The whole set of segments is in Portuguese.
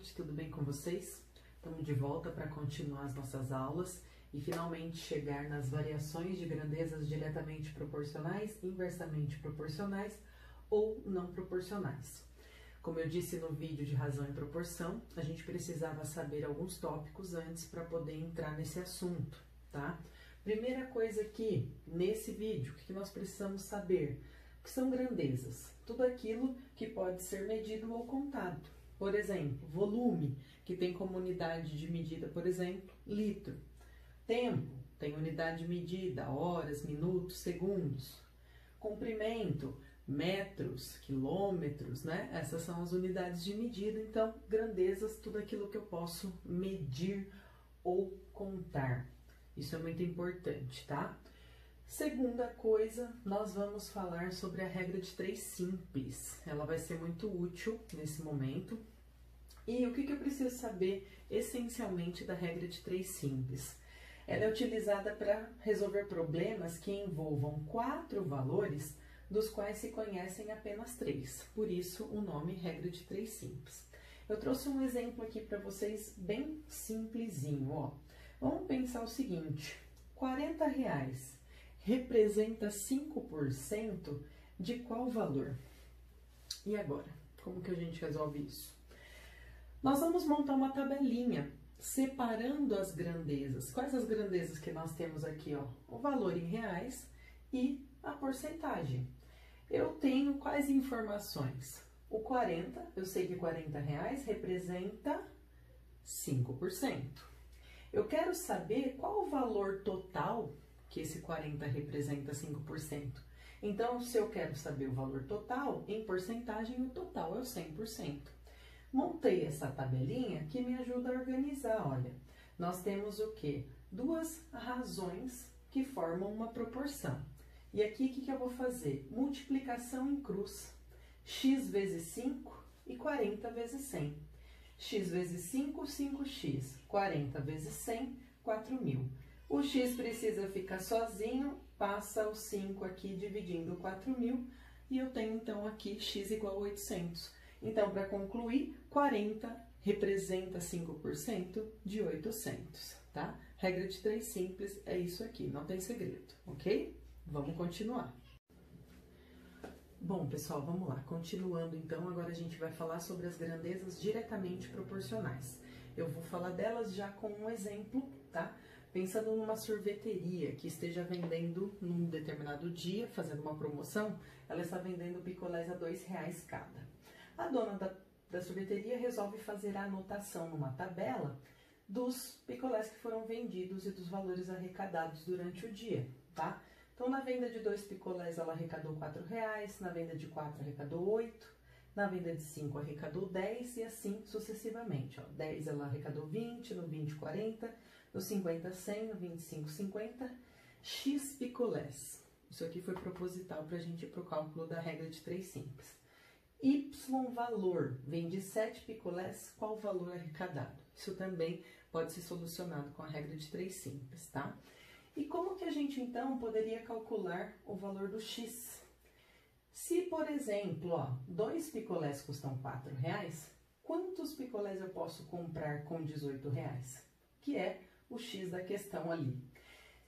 gente, tudo bem com vocês? Estamos de volta para continuar as nossas aulas e finalmente chegar nas variações de grandezas diretamente proporcionais, inversamente proporcionais ou não proporcionais. Como eu disse no vídeo de razão e proporção, a gente precisava saber alguns tópicos antes para poder entrar nesse assunto, tá? Primeira coisa aqui, nesse vídeo, o que nós precisamos saber? O que são grandezas? Tudo aquilo que pode ser medido ou contado. Por exemplo, volume, que tem como unidade de medida, por exemplo, litro. Tempo, tem unidade de medida, horas, minutos, segundos. Comprimento, metros, quilômetros, né? Essas são as unidades de medida. Então, grandezas, tudo aquilo que eu posso medir ou contar. Isso é muito importante, tá? Segunda coisa, nós vamos falar sobre a regra de 3 simples. Ela vai ser muito útil nesse momento. E o que eu preciso saber essencialmente da regra de 3 simples? Ela é utilizada para resolver problemas que envolvam 4 valores, dos quais se conhecem apenas 3. Por isso, o nome regra de 3 simples. Eu trouxe um exemplo aqui para vocês bem simplesinho, ó. Vamos pensar o seguinte, R$40 representa 5% de qual valor? E agora? Como que a gente resolve isso? Nós vamos montar uma tabelinha separando as grandezas. Quais as grandezas que nós temos aqui, ó? O valor em reais e a porcentagem. Eu tenho quais informações? O 40, eu sei que R$40 representa 5%. Eu quero saber qual o valor total que esse 40 representa 5%. Então, se eu quero saber o valor total, em porcentagem, o total é o 100%. Montei essa tabelinha que me ajuda a organizar, olha. Nós temos o quê? 2 razões que formam uma proporção. E aqui, o que eu vou fazer? Multiplicação em cruz. X vezes 5 e 40 vezes 100. X vezes 5, 5x. 40 vezes 100, 4.000. O x precisa ficar sozinho, passa o 5 aqui dividindo 4.000 e eu tenho então aqui x igual a 800. Então, para concluir, 40 representa 5% de 800, tá? Regra de 3 simples é isso aqui, não tem segredo, ok? Vamos continuar. Bom, pessoal, vamos lá. Continuando, então, agora a gente vai falar sobre as grandezas diretamente proporcionais. Eu vou falar delas já com um exemplo, tá? Pensando numa sorveteria que esteja vendendo num determinado dia, fazendo uma promoção, ela está vendendo picolés a R$2 cada. A dona da sorveteria resolve fazer a anotação numa tabela dos picolés que foram vendidos e dos valores arrecadados durante o dia, tá? Então, na venda de 2 picolés, ela arrecadou R$4, na venda de 4 arrecadou 8, na venda de 5 arrecadou 10 e assim sucessivamente, ó. 10 ela arrecadou 20, no 20, 40, no 50, 100, no 25, 50, X picolés. Isso aqui foi proposital para a gente ir para o cálculo da regra de 3 simples. Y valor, vende 7 picolés, qual o valor arrecadado? Isso também pode ser solucionado com a regra de 3 simples, tá? E como que a gente, então, poderia calcular o valor do X? Se, por exemplo, ó, 2 picolés custam R$4, quantos picolés eu posso comprar com R$18? Que é o X da questão ali.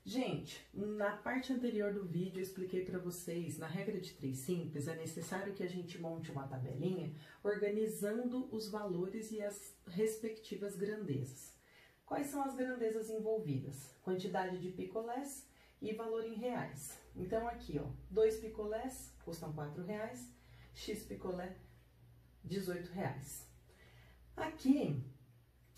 Gente, na parte anterior do vídeo eu expliquei para vocês, na regra de 3 simples, é necessário que a gente monte uma tabelinha organizando os valores e as respectivas grandezas. Quais são as grandezas envolvidas? Quantidade de picolés e valor em reais. Então, aqui, ó, 2 picolés custam R$4, X picolé, R$18. Aqui,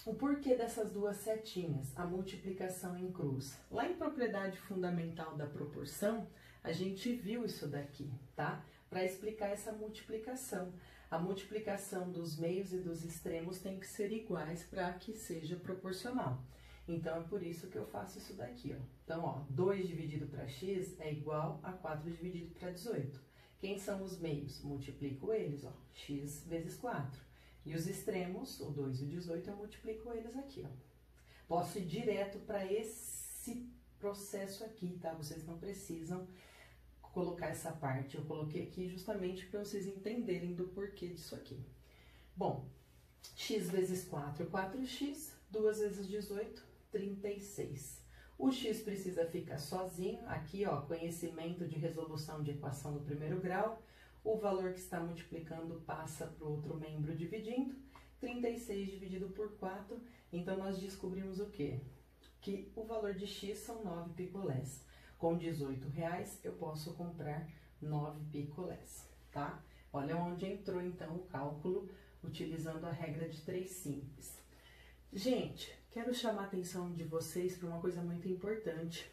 o porquê dessas 2 setinhas, a multiplicação em cruz. Lá em propriedade fundamental da proporção, a gente viu isso daqui, tá? Para explicar essa multiplicação. A multiplicação dos meios e dos extremos tem que ser iguais para que seja proporcional. Então, é por isso que eu faço isso daqui, ó. Então, ó, 2 dividido para x é igual a 4 dividido para 18. Quem são os meios? Multiplico eles, ó, x vezes 4. E os extremos, o 2 e o 18, eu multiplico eles aqui, ó. Posso ir direto para esse processo aqui, tá? Vocês não precisam colocar essa parte. Eu coloquei aqui justamente para vocês entenderem do porquê disso aqui. Bom, x vezes 4, 4x, 2 vezes 18, 36. O x precisa ficar sozinho, aqui ó, conhecimento de resolução de equação do primeiro grau, o valor que está multiplicando passa para o outro membro dividindo, 36 dividido por 4, então nós descobrimos o quê? Que o valor de x são 9 picolés. Com R$18 eu posso comprar 9 picolés, tá? Olha onde entrou então o cálculo utilizando a regra de 3 simples. Gente, quero chamar a atenção de vocês para uma coisa muito importante.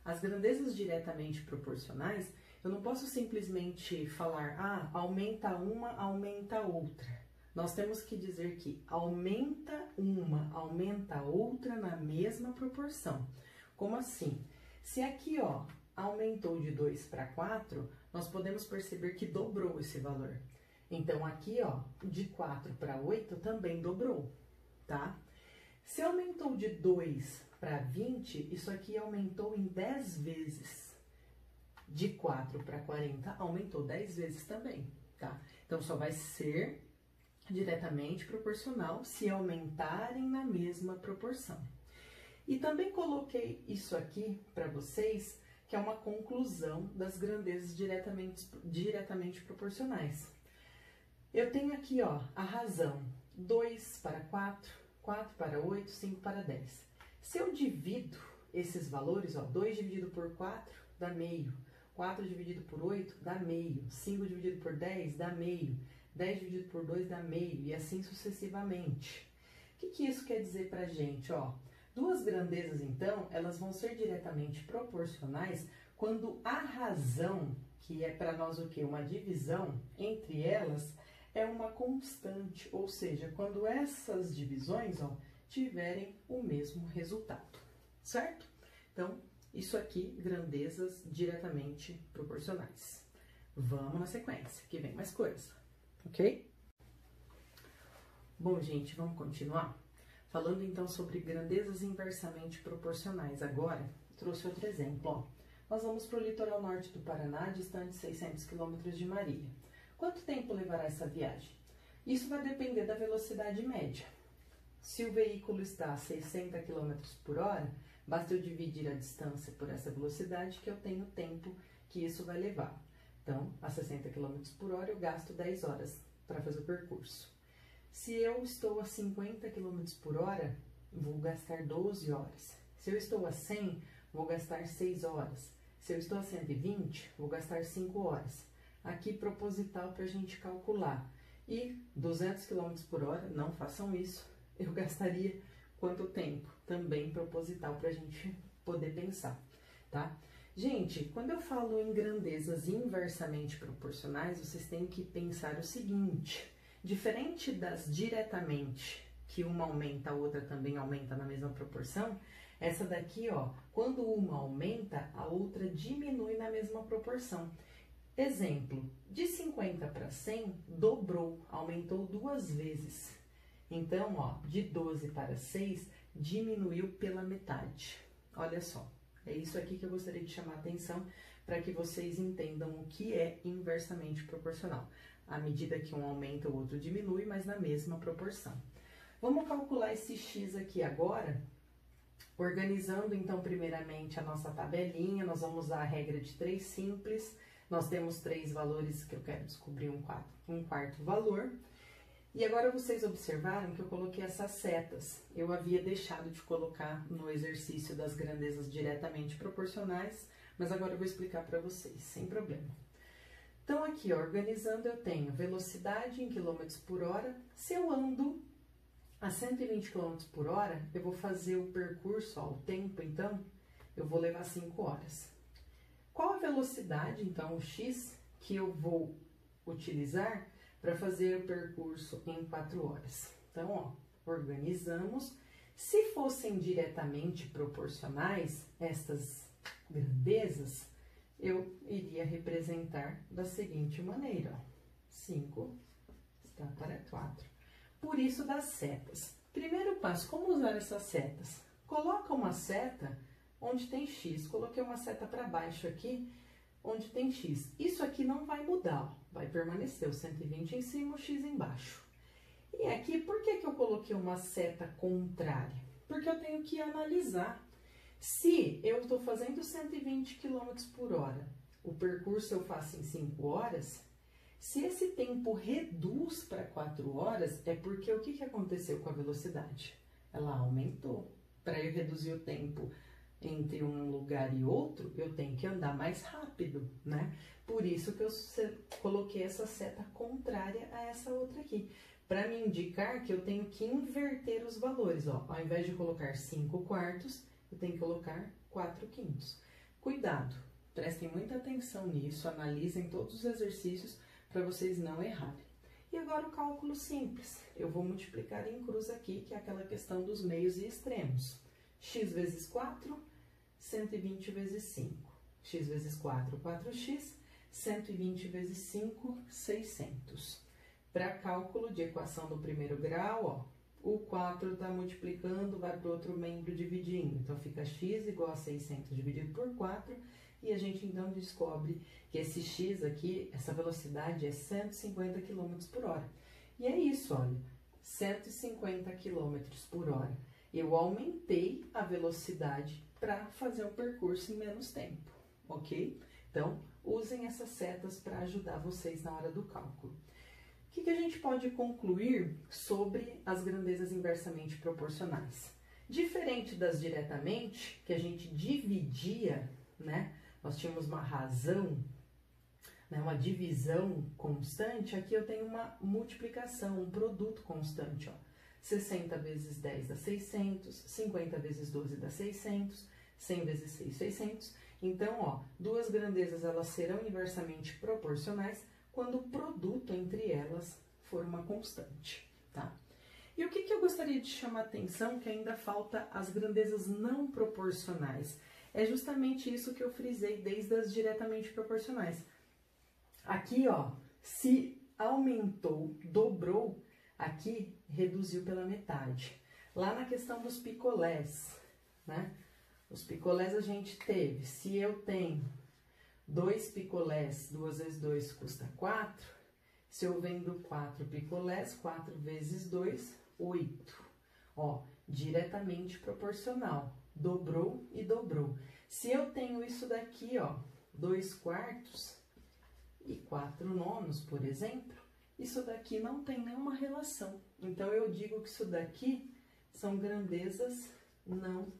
As grandezas diretamente proporcionais, eu não posso simplesmente falar, ah, aumenta uma, aumenta outra. Nós temos que dizer que aumenta uma, aumenta outra na mesma proporção. Como assim? Se aqui, ó, aumentou de 2 para 4, nós podemos perceber que dobrou esse valor. Então, aqui, ó, de 4 para 8 também dobrou, tá? Se aumentou de 2 para 20, isso aqui aumentou em 10 vezes. De 4 para 40, aumentou 10 vezes também, tá? Então, só vai ser diretamente proporcional se aumentarem na mesma proporção. E também coloquei isso aqui para vocês, que é uma conclusão das grandezas diretamente proporcionais. Eu tenho aqui, ó, a razão 2 para 4, 4 para 8, 5 para 10. Se eu divido esses valores, ó, 2 dividido por 4 dá meio, 4 dividido por 8 dá meio, 5 dividido por 10 dá meio, 10 dividido por 2 dá meio, e assim sucessivamente. O que isso quer dizer pra gente, ó? Duas grandezas, então, elas vão ser diretamente proporcionais quando a razão, que é para nós o quê? Uma divisão entre elas, é uma constante, ou seja, quando essas divisões, ó, tiverem o mesmo resultado, certo? Então, isso aqui, grandezas diretamente proporcionais. Vamos na sequência, que vem mais coisa, ok? Bom, gente, vamos continuar? Falando então sobre grandezas inversamente proporcionais. Agora, trouxe outro exemplo, ó. Nós vamos para o litoral norte do Paraná, distante 600 km de Marília. Quanto tempo levará essa viagem? Isso vai depender da velocidade média. Se o veículo está a 60 km por hora, basta eu dividir a distância por essa velocidade que eu tenho o tempo que isso vai levar. Então, a 60 km por hora eu gasto 10 horas para fazer o percurso. Se eu estou a 50 km por hora, vou gastar 12 horas. Se eu estou a 100, vou gastar 6 horas. Se eu estou a 120, vou gastar 5 horas. Aqui, proposital para a gente calcular. E 200 km por hora, não façam isso, eu gastaria quanto tempo? Também proposital para a gente poder pensar, tá? Gente, quando eu falo em grandezas inversamente proporcionais, vocês têm que pensar o seguinte: diferente das diretamente, que uma aumenta, a outra também aumenta na mesma proporção, essa daqui, ó, quando uma aumenta, a outra diminui na mesma proporção. Exemplo, de 50 para 100, dobrou, aumentou 2 vezes. Então, ó, de 12 para 6, diminuiu pela metade. Olha só, é isso aqui que eu gostaria de chamar a atenção para que vocês entendam o que é inversamente proporcional. À medida que um aumenta, o outro diminui, mas na mesma proporção. Vamos calcular esse x aqui agora, organizando então primeiramente a nossa tabelinha. Nós vamos usar a regra de 3 simples. Nós temos 3 valores que eu quero descobrir um quarto valor. E agora vocês observaram que eu coloquei essas setas. Eu havia deixado de colocar no exercício das grandezas diretamente proporcionais, mas agora eu vou explicar para vocês, sem problema. Então, aqui, ó, organizando, eu tenho velocidade em quilômetros por hora. Se eu ando a 120 km por hora, eu vou fazer o percurso, ó, o tempo, então, eu vou levar 5 horas. Qual a velocidade, então, o x, que eu vou utilizar para fazer o percurso em 4 horas? Então, ó, organizamos. Se fossem diretamente proporcionais, estas grandezas, eu iria representar da seguinte maneira, ó. 5 está para 4. Por isso, das setas. Primeiro passo, como usar essas setas? Coloca uma seta onde tem x. Coloquei uma seta para baixo aqui, onde tem x. Isso aqui não vai mudar, ó. Vai permanecer o 120 em cima, o x embaixo. E aqui, por que que eu coloquei uma seta contrária? Porque eu tenho que analisar. Se eu estou fazendo 120 km por hora, o percurso eu faço em 5 horas, se esse tempo reduz para 4 horas, é porque o que que aconteceu com a velocidade? Ela aumentou. Para eu reduzir o tempo entre um lugar e outro, eu tenho que andar mais rápido, né? Por isso que eu coloquei essa seta contrária a essa outra aqui, para me indicar que eu tenho que inverter os valores, ó. Ao invés de colocar 5/4, eu tenho que colocar 4/5. Cuidado, prestem muita atenção nisso, analisem todos os exercícios para vocês não errarem. E agora o cálculo simples, eu vou multiplicar em cruz aqui, que é aquela questão dos meios e extremos. X vezes 4, 120 vezes 5. X vezes 4, 4x, 120 vezes 5, 600. Para cálculo de equação do primeiro grau, ó, o 4 está multiplicando, vai para o outro membro dividindo. Então, fica x igual a 600 dividido por 4. E a gente, então, descobre que esse x aqui, essa velocidade é 150 km por hora. E é isso, olha, 150 km por hora. Eu aumentei a velocidade para fazer o percurso em menos tempo, ok? Então, usem essas setas para ajudar vocês na hora do cálculo. O que que a gente pode concluir sobre as grandezas inversamente proporcionais? Diferente das diretamente, que a gente dividia, né? Nós tínhamos uma razão, né? Uma divisão constante, aqui eu tenho uma multiplicação, um produto constante, ó. 60 vezes 10 dá 600, 50 vezes 12 dá 600, 100 vezes 6, 600. Então, ó, duas grandezas, elas serão inversamente proporcionais quando o produto entre elas for uma constante, tá? E o que que eu gostaria de chamar a atenção, que ainda falta as grandezas não proporcionais? É justamente isso que eu frisei desde as diretamente proporcionais. Aqui, ó, se aumentou, dobrou, aqui reduziu pela metade. Lá na questão dos picolés, né? Os picolés a gente teve, se eu tenho 2 picolés, 2 vezes 2 custa 4. Se eu vendo 4 picolés, 4 vezes 2, 8. Ó, diretamente proporcional. Dobrou e dobrou. Se eu tenho isso daqui, ó, 2/4 e 4/9, por exemplo, isso daqui não tem nenhuma relação. Então, eu digo que isso daqui são grandezas não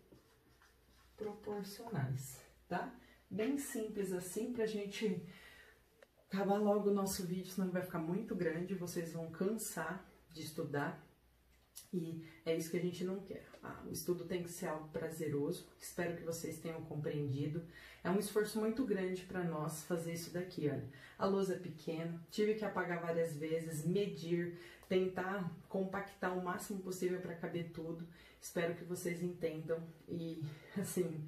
proporcionais, tá? Bem simples assim, pra gente acabar logo o nosso vídeo, senão vai ficar muito grande, vocês vão cansar de estudar e é isso que a gente não quer. O estudo tem que ser algo prazeroso, espero que vocês tenham compreendido. É um esforço muito grande para nós fazer isso daqui, olha. A lousa é pequena, tive que apagar várias vezes, medir, tentar compactar o máximo possível para caber tudo. Espero que vocês entendam e, assim,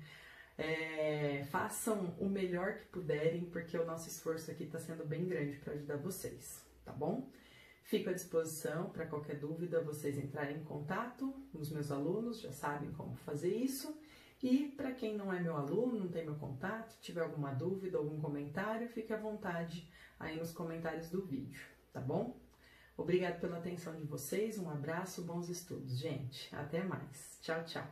façam o melhor que puderem, porque o nosso esforço aqui está sendo bem grande para ajudar vocês, tá bom? Fico à disposição para qualquer dúvida, vocês entrarem em contato, os meus alunos já sabem como fazer isso. E para quem não é meu aluno, não tem meu contato, tiver alguma dúvida, algum comentário, fique à vontade aí nos comentários do vídeo, tá bom? Obrigado pela atenção de vocês, um abraço, bons estudos, gente. Até mais. Tchau, tchau.